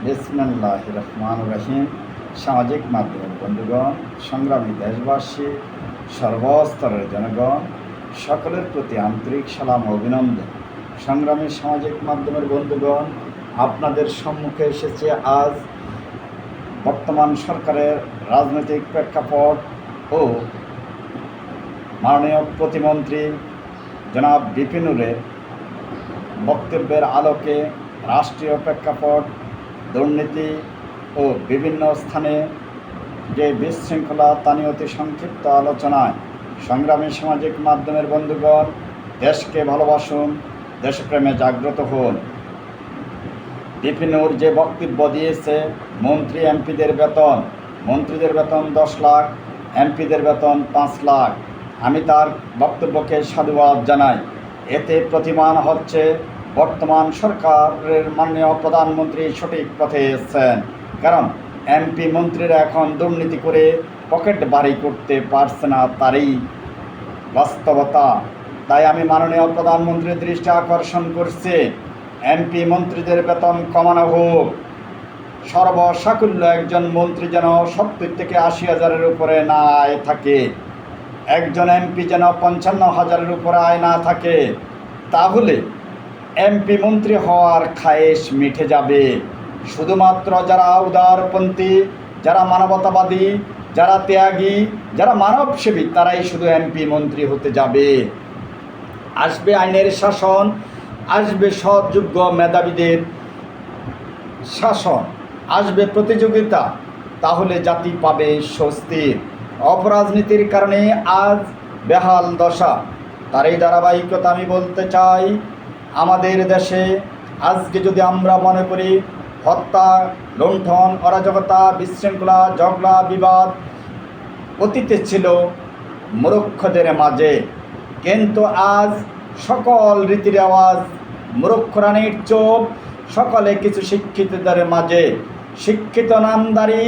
বিসমিল্লাহির রহমানির রহিম। সামাজিক মাধ্যমের বন্ধুগণ, সংগ্রামী দেশবাসী, সর্বস্তরের জনগণ, সকলের প্রতি আন্তরিক সালাম ও অভিনন্দন। সংগ্রামী সামাজিক মাধ্যমের বন্ধুগণ, আপনাদের সম্মুখে এসেছে আজ বর্তমান সরকারের রাজনৈতিক প্রেক্ষাপট ও মাননীয় প্রতিমন্ত্রী জনাব বিপিনুরের বক্তব্যের আলোকে রাষ্ট্রীয় প্রেক্ষাপট, দুর্নীতি ও বিভিন্ন স্থানে যে বিশৃঙ্খলা তা নিয়ে অতি সংক্ষিপ্ত আলোচনায় সংগ্রামী সামাজিক মাধ্যমের বন্ধুগণ, দেশকে ভালোবাসুন, দেশপ্রেমে জাগ্রত হন। বিপিনুর যে বক্তব্য দিয়েছে, মন্ত্রী এমপিদের বেতন, মন্ত্রীদের বেতন 10 লাখ, এমপিদের বেতন 5 লাখ, আমি তার বক্তব্যকে সাধুবাদ জানাই। এতে প্রতিমান হচ্ছে বর্তমান সরকারের মাননীয় প্রধানমন্ত্রী সঠিক পথে এসেছেন। কারণ এমপি মন্ত্রীরা এখন দুর্নীতি করে পকেট ভারী করতে পারছে না, তারই বাস্তবতা। তাই আমি মাননীয় প্রধানমন্ত্রীর দৃষ্টি আকর্ষণ করছি, এমপি মন্ত্রীদের বেতন কমানো হোক। সর্বসাকুল্য একজন মন্ত্রী যেন 70 থেকে 80 হাজারের উপরে না আয় থাকে, একজন এমপি যেন 55 হাজারের উপরে আয় না থাকে। তাহলে এমপি মন্ত্রী হওয়ার খায়েশ মিটে যাবে। শুধুমাত্র যারা উদারপন্থী, যারা মানবতাবাদী, যারা ত্যাগী, যারা মানবসেবী, তারাই শুধু এমপি মন্ত্রী হতে যাবে। আসবে আইনের শাসন, আসবে সৎযোগ্য মেধাবীদের শাসন, আসবে প্রতিযোগিতা, তাহলে জাতি পাবে স্বস্তি। অপরাজনীতির কারণে আজ বেহাল দশা। তার এই ধারাবাহিকতা আমি বলতে চাই, আমাদের দেশে আজকে যদি আমরা মনে করি হত্যা, লুণ্ঠন, অরাজকতা, বিশৃঙ্খলা, ঝগড়া, বিবাদ অতীতে ছিল মূর্খদের মাঝে, কিন্তু আজ সকল রীতি রেওয়াজ মূর্খরা নির্চোপ, সকলে কিছু শিক্ষিতদের মাঝে। শিক্ষিত নামধারী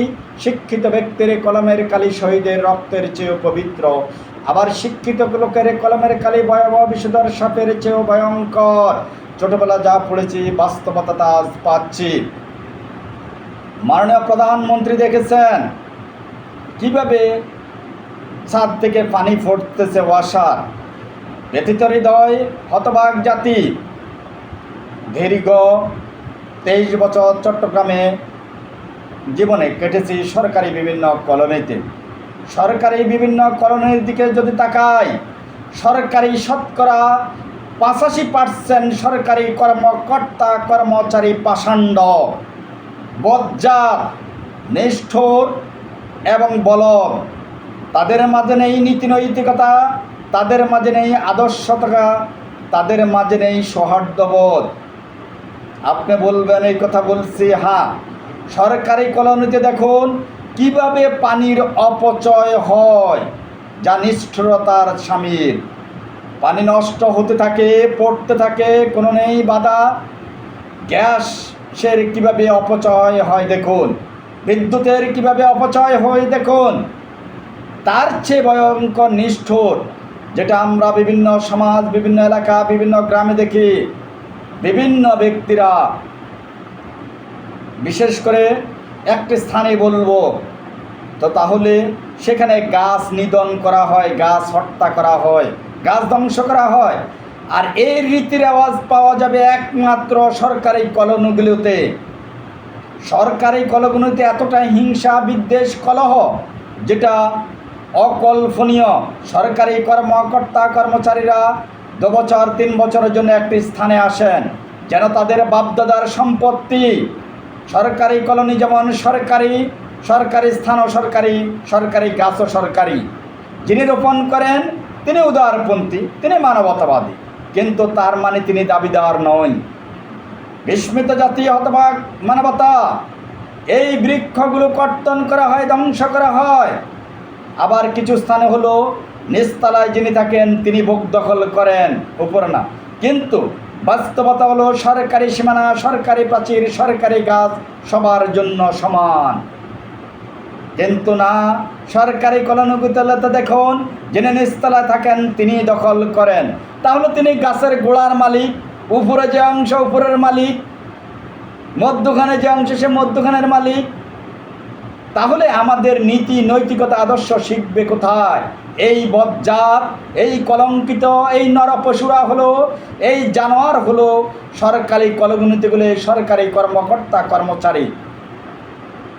শিক্ষিত ব্যক্তির কলমের কালি শহীদের রক্তের চেয়েও পবিত্র, আবার শিক্ষিত লোকের কলমের কালি ভয়াবহ বিষধর সাপের চেয়েও ভয়ঙ্কর। ছোটবেলা যা পড়েছি, বাস্তবতা তা আজ পাচ্ছি। মাননীয় প্রধানমন্ত্রী দেখেছেন কিভাবে ছাদ থেকে পানি ফুটতেছে ওয়াসার। ব্যথিত হৃদয়, হতবাক জাতি। দীর্ঘ 23 বছর চট্টগ্রামে জীবনে কেটেছি সরকারি বিভিন্ন কলোনিতে। সরকারি বিভিন্ন কলোনির দিকে যদি তাকাই, সরকারি শতকরা 85% সরকারি কর্মকর্তা কর্মচারী পাষণ্ড, বজ্জাত, নিষ্ঠুর এবং বলদ। তাদের মাঝে নেই নীতি নৈতিকতা, তাদের মাঝে নেই আদর্শতা, তাদের মাঝে নেই সৌহার্দ্যবোধ। আপনি বলবেন এই কথা বলছি, হ্যাঁ, সরকারি কলোনিতে দেখুন কিভাবে পানির অপচয় হয়, যা নিষ্ঠুরতার শামিল। পানি নষ্ট হতে থাকে, পড়তে থাকে, কোনো নেই বাধা। গ্যাসের কিভাবে অপচয় হয় দেখুন, বিদ্যুতের কিভাবে অপচয় হয় দেখুন। তার চেয়ে ভয়ঙ্কর নিষ্ঠুর যেটা আমরা বিভিন্ন সমাজ, বিভিন্ন এলাকা, বিভিন্ন গ্রামে দেখি, বিভিন্ন ব্যক্তিরা, বিশেষ করে একটি স্থানে বলবো তো, তাহলে সেখানে গাছ নিধন করা হয়, গাছ হত্যা করা হয়, গাছ ধ্বংস করা হয়। আর এই রীতির আওয়াজ পাওয়া যাবে একমাত্র সরকারি কলোনিগুলোতে। সরকারি কলোনিতে এতটাই হিংসা, বিদ্বেষ, কলহ যেটা অকল্পনীয়। সরকারি কর্মকর্তা কর্মচারীরা 2 বছর 3 বছরের জন্য একটি স্থানে আসেন, যেন তাদের বাপদাদার সম্পত্তি। সরকারি কলোনি যেমন সরকারি, সরকারি স্থানও সরকারি, সরকারি গাছও সরকারি। যিনি রোপণ করেন তিনি উদারপন্থী, তিনি মানবতাবাদী, কিন্তু তার মানে তিনি দাবিদার নয়। বিস্মিত জাতি, হতবাক মানবতা। এই বৃক্ষগুলো কর্তন করা হয়, ধ্বংস করা হয়। আবার কিছু স্থানে হলো নিচতলায় যিনি থাকেন তিনি ভোগ দখল করেন, উপরে না। কিন্তু বাস্তবতা হলো সরকারি সীমানা, সরকারি প্রাচীর, সরকারি গাছ সবার জন্য সমান। কিন্তু না, সরকারি কলোনিগুলোতে দেখুন যিনি নিচতলায় থাকেন তিনি দখল করেন। তাহলে তিনি গাছের গোড়ার মালিক, উপরে যে অংশ উপরের মালিক। মধ্যখানে যে অংশ সে মধ্যখানের মালিক। তাহলে আমাদের নীতি নৈতিকতা আদর্শ শিখবে কোথায়? এই বজ্জাত, এই কলঙ্কিত, এই নরপশুরা হলো, এই জানোয়ার হলো সরকারি কলোনিগুলো, সরকারি কর্মকর্তা কর্মচারী।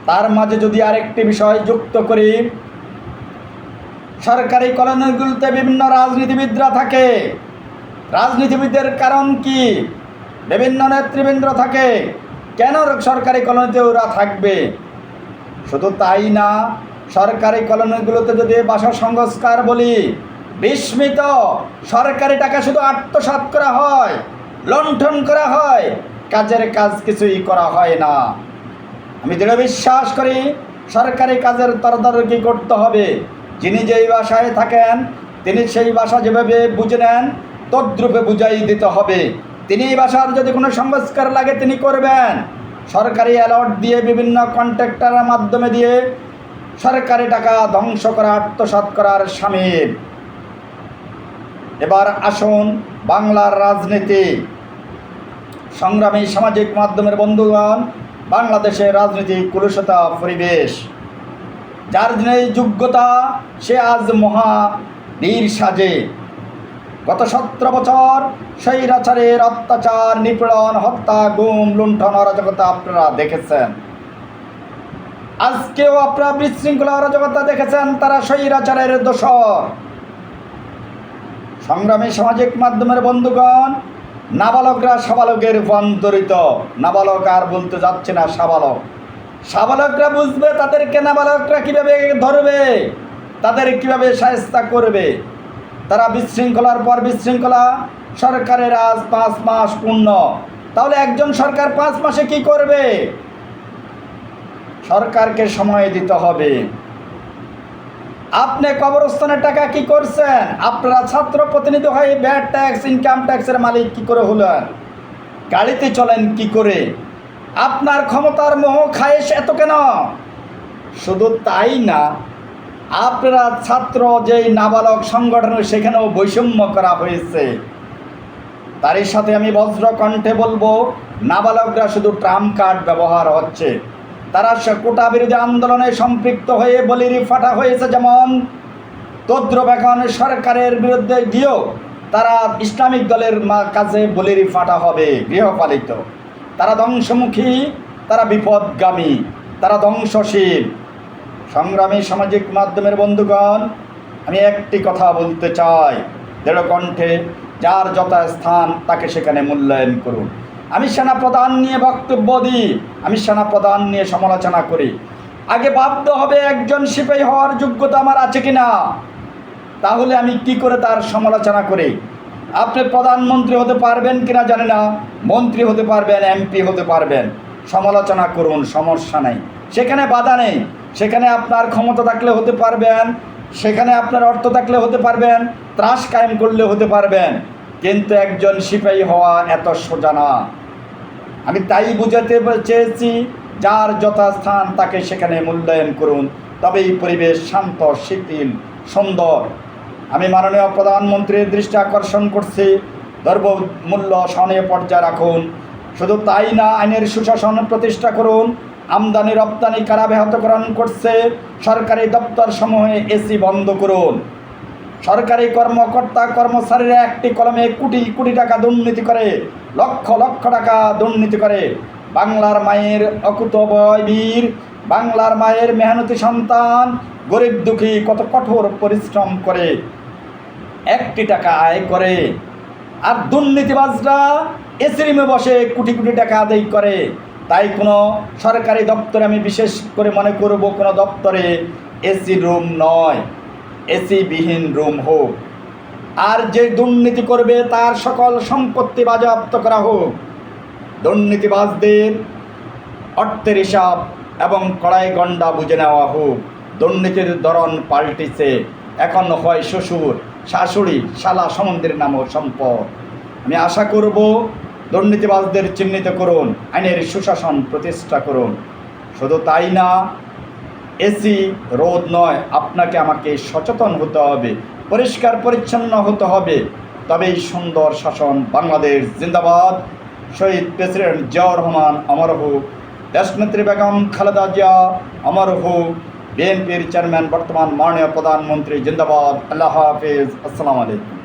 তার মাঝে যদি আরেকটি বিষয় যুক্ত করি, সরকারি কলোনিগুলোতে বিভিন্ন রাজনীতিবিদরা থাকে। রাজনীতিবিদের কারণ কি? বিভিন্ন নেতৃবৃন্দ থাকে। কেন সরকারি কলোনিতে ওরা থাকবে? শুধু তাই না, সরকারি কলোনিগুলোতে যদি বাসা সংস্কার বলি, বিস্মিত, সরকারি টাকা শুধু আত্মসাৎ করা হয়, লুণ্ঠন করা হয়, কাজের কাজ কিছুই করা হয় না। আমি দৃঢ় বিশ্বাস করি সরকারি কাজের তদারকি করতে হবে। যিনি যেই বাসায় থাকেন তিনি সেই বাসা যেভাবে বুঝে নেন তদ্রূপে বুঝাই দিতে হবে। তিনি এই বাসার যদি কোনো সংস্কার লাগে তিনি করবেন। সরকারি অ্যালট দিয়ে বিভিন্ন কন্ট্রাক্টরের মাধ্যমে দিয়ে সরকারি টাকা ধ্বংস করা, আত্মসাৎ করার শামিল। এবার আসুন বাংলার রাজনীতি। সংগ্রামী সামাজিক মাধ্যমের বন্ধুগণ, বাংলাদেশের রাজনীতিক কলুষতা পরিবেশ, যার নেই যোগ্যতা সে আজ মহাবীর সাজে। গত 17 বছর স্বৈরাচারের অত্যাচার, নিপীড়ন, হত্যা, গুম, লুণ্ঠন, অরাজকতা আপনারা দেখেছেন। আজকেও আপনারা বিশৃঙ্খলা, অরাজকতা দেখেছেন। তারা স্বৈরাচারের দোসর। সংগ্রামী সামাজিক মাধ্যমের বন্ধুগণ, নাবালকরা সাবালকের রূপান্তরিত। নাবালক আর বলতে যাচ্ছে না, সাবালক। সাবালকরা বুঝবে তাদেরকে নাবালকরা কীভাবে ধরবে, তাদের কীভাবে শায়েস্তা করবে। তারা বিশৃঙ্খলার পর বিশৃঙ্খলা। সরকারের আজ 5 মাস পূর্ণ। তাহলে একজন সরকার 5 মাসে কি করবে? সরকারকে সময় দিতে হবে। আপনি কবরস্থানের টাকা কি করছেন? আপনারা ছাত্র প্রতিনিধি হয়ে ভ্যাট ট্যাক্স, ইনকাম ট্যাক্সের মালিক কি করে হলেন? গাড়িতে চলেন কি করে? আপনার ক্ষমতার মোহ খায়েশ এত কেন? শুধু তাই না, আপনারা ছাত্র যেই নাবালক সংগঠন সেখানেও বৈষম্য করা হয়েছে। তারই সাথে আমি বজ্র কণ্ঠে বলবো, নাবালকরা শুধু ট্রাম্প কার্ড ব্যবহার হচ্ছে। তারা কোটা বিরোধী আন্দোলনে সম্পৃক্ত হয়ে বলির ফাটা হয়েছে। যেমন তদ্রুপ এখন সরকারের বিরুদ্ধে গিয়েও তারা ইসলামিক দলের কাছে বলির ফাটা হবে, গৃহপালিত। তারা ধ্বংসমুখী, তারা বিপদগামী, তারা ধ্বংসশীল। সংগ্রামী সামাজিক মাধ্যমের বন্ধুগণ, আমি একটি কথা বলতে চাই দৃঢ় কণ্ঠে, যার যথা স্থান তাকে সেখানে মূল্যায়ন করুন। আমি সেনাপ্রধান নিয়ে বক্তব্য দিই, আমি সেনাপ্রধান নিয়ে সমালোচনা করি। আগে ভাবতে হবে একজন সিপাহী হওয়ার যোগ্যতা আমার আছে কিনা, তাহলে আমি কি করে তার সমালোচনা করি। আপনি প্রধানমন্ত্রী হতে পারবেন কিনা জানি না, মন্ত্রী হতে পারবেন, এমপি হতে পারবেন, সমালোচনা করুন, সমস্যা নেই, সেখানে বাধা নেই। সেখানে আপনার ক্ষমতা থাকলে হতে পারবেন, সেখানে আপনার অর্থ থাকলে হতে পারবেন, ত্রাস কায়েম করলে হতে পারবেন, কিন্তু একজন সিপাহী হওয়া এত সোজা না। আমি তাই বুঝাতে চেয়েছি, যার যথাস্থান তাকে সেখানে মূল্যায়ন করুন, তবেই পরিবেশ শান্ত, শিথিল, সুন্দর। আমি মাননীয় প্রধানমন্ত্রীর দৃষ্টি আকর্ষণ করছি, দ্রব্যমূল্য সহনীয় পর্যায়ে রাখুন। শুধু তাই না, আইনের সুশাসন প্রতিষ্ঠা করুন। আমদানি রপ্তানি কারা ব্যাহতকরণ করছে, সরকারি দপ্তর সমূহে এসি বন্ধ করুন। সরকারি কর্মকর্তা কর্মচারীরা একটি কলমে কোটি কোটি টাকা দুর্নীতি করে, লক্ষ লক্ষ টাকা দুর্নীতি করে। বাংলার মায়ের অকুতোভয় বীর, বাংলার মায়ের মেহনতি সন্তান, গরিব দুঃখী কত কঠোর পরিশ্রম করে একটি টাকা আয় করে, আর দুর্নীতিবাজরা এসি রুমে বসে কোটি কোটি টাকা আদায় করে। তাই কোনো সরকারি দপ্তরে, আমি বিশেষ করে মনে করব কোনো দপ্তরে এসি রুম নয়, এসিবিহীন রুম হোক। আর যে দুর্নীতি করবে তার সকল সম্পত্তি বাজেয়াপ্ত করা হোক। দুর্নীতিবাজদের অর্থের হিসাব এবং কড়াই গণ্ডা বুঝে নেওয়া হোক। দুর্নীতির ধরন পাল্টিছে, এখন হয় শ্বশুর, শাশুড়ি, শালা, সম্বন্ধের নামও সম্পদ। আমি আশা করব দুর্নীতিবাজদের চিহ্নিত করুন, আইনের সুশাসন প্রতিষ্ঠা করুন। শুধু তাই না, এসি রোদ নয়, আপনাকে আমাকে সচেতন হতে হবে, পরিষ্কার পরিচ্ছন্ন হতে হবে, তবেই সুন্দর শাসন। বাংলাদেশ জিন্দাবাদ, শহীদ প্রেসিডেন্ট জিয়াউর রহমান অমর হোক, দেশনেত্রী বেগম খালেদা জিয়া অমর হোক, বিএনপির চেয়ারম্যান বর্তমান মাননীয় প্রধানমন্ত্রী জিন্দাবাদ। আল্লাহ হাফিজ। আসসালামু আলাইকুম।